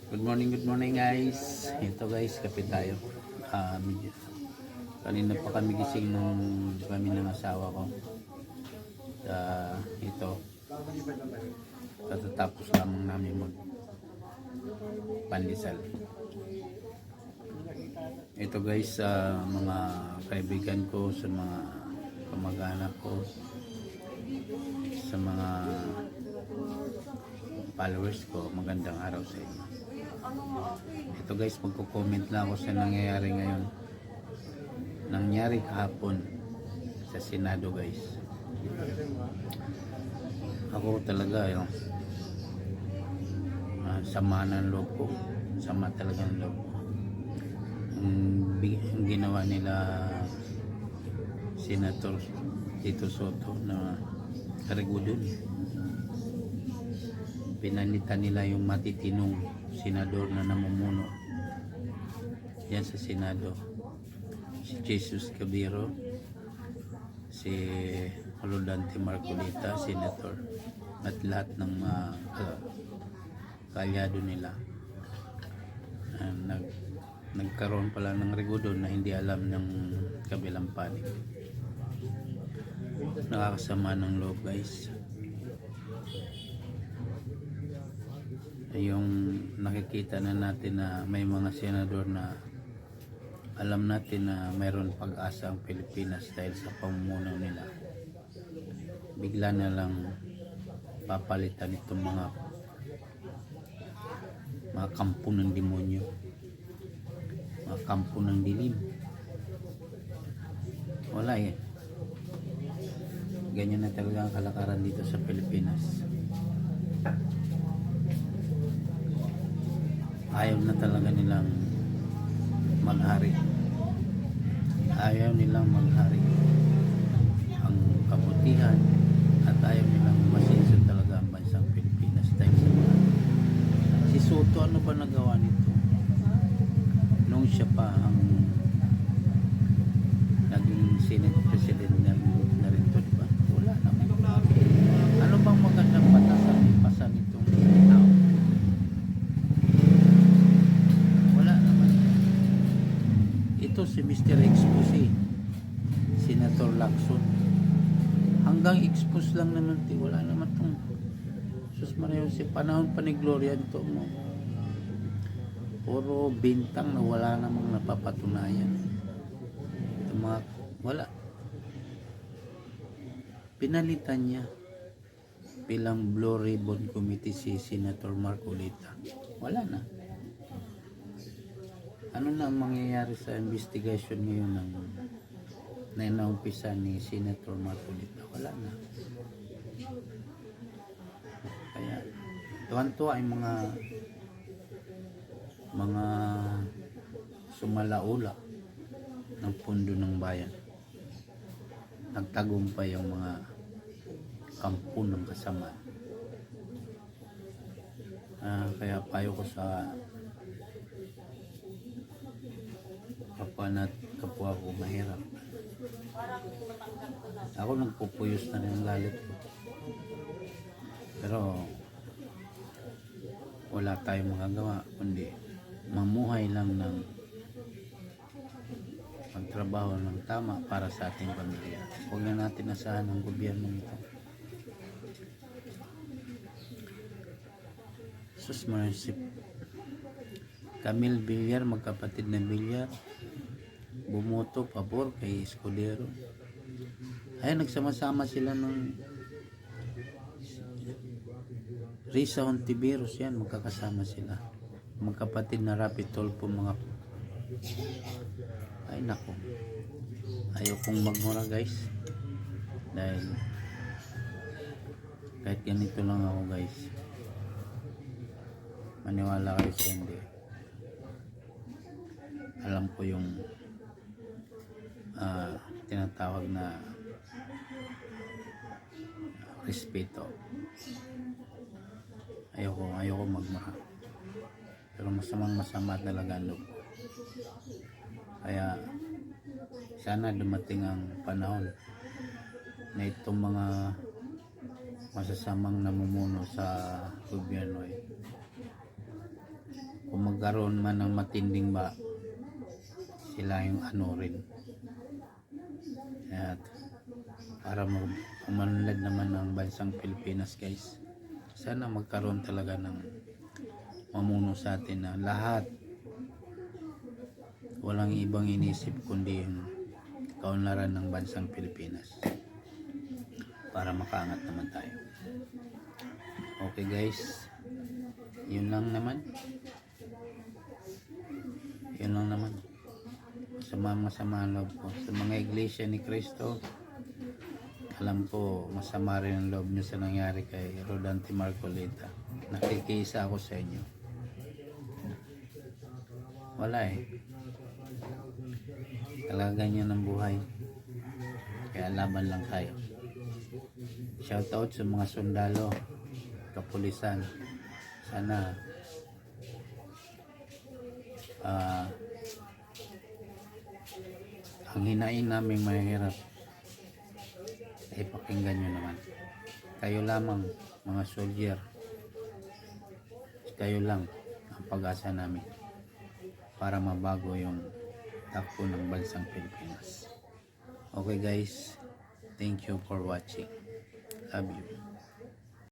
Good morning guys. Ito guys, kape tayo. Kanina pa kami gising nung kami ng asawa ko. Ito, katatapos lamang namin pandesal. Ito guys, sa mga kaibigan ko, sa mga kamag-anak ko, sa mga followers ko, magandang araw sa inyo. Ito guys, magko-comment lang ako sa nangyayari ngayon. Nangyari kahapon sa Senado guys. Ako talaga yung sama ng loob ko. Sama talaga ng loob ko. Ang ginawa nila Senator Tito Soto na karigudon. Pinalitan nila yung matitinong senador na namumuno yan sa Senado, si Jesus Cabiro, si Rodante Marcolita, Senator, at lahat ng kaalyado nila. Nagkaroon pala ng rigudon na hindi alam ng kabilang panig. Nakakasama ng loob guys. Yung nakikita na natin na may mga senador na alam natin na mayroon pag-asa ang Pilipinas dahil sa pamumuno nila, bigla na lang papalitan itong mga kampo ng demonyo, mga kampo ng dilim. Wala eh, ganyan na talaga ang kalakaran dito sa Pilipinas. Ayaw na talaga nilang maghari. Ayaw nilang maghari ang kabutihan at ayaw nilang masinso talaga ang bansang Pilipinas dahil sa mga si Soto. Ano ba nagawa nito nung siya pa ang naging Senate President na rin to, diba? Wala naman. Ano bang magandang batasan ipasa nitong tao? Ito si Mr. Expose, Senator Lacson, hanggang expose lang naman, wala naman itong sus Maria, si panahon pa ni Gloria ito mo, puro bintang na wala namang napapatunayan. Ito mga wala, pinalitan niya bilang Blue Ribbon Committee si Senator Marcolita. Wala na. Ano na ang mangyayari sa investigation ngayon na inaumpisa ni Senator Marcolita? Wala na. Kaya tuwan-tuwa ay mga sumalaula ng pundo ng bayan. Nagtagumpay yung mga kampo ng kasamaan. Kaya payo ko sa kapwa ko mahirap. Ako nagpupuyos na rin ang galit ko. Pero wala tayong magagawa kundi mamuhay lang ng magtrabaho ng tama para sa ating pamilya. Huwag na natin asahan ang gobyerno nito. Sus Marisip, Camille Villar, magkapatid na Villar, bumoto pabor kay Escudero. Ay, nagsama-sama sila ng Risa Hontiveros, yan, magkakasama sila. Magkapatid na Rapi Tulfo, mga ay nako. Ayaw kong magmura guys. Dahil kahit ganito lang ako guys. Maniwala kayo sa hindi. Alam ko yung tinatawag na respeto. Ayoko magmura. Pero masama talaga ang loob. Kaya sana dumating ang panahon na itong mga masasamang namumuno sa gobyerno ay kung magkaroon man ng matinding ba, sila yung ano rin. At para umanlad naman ang bansang Pilipinas, guys, sana magkaroon talaga ng mamuno sa atin na lahat walang ibang inisip kundi yung kaunlaran ng bansang Pilipinas para makaangat naman tayo. Okay guys, yun lang naman sa mga masama loob ko sa mga iglesia ni Cristo. Alam ko masama rin ang loob nyo sa nangyari kay Rodante Marcolita. Nakikiisa ako sa inyo. Wala talaga ganyan ang buhay, kaya laban lang tayo. Shout out sa mga sundalo, kapulisan. Sana ang hinaing naming mahirap ay pakinggan nyo naman. Kayo lamang mga soldier, kayo lang ang pag-asa namin para mabago yung takbo ng bansang Pilipinas. Okay guys, thank you for watching. Love you.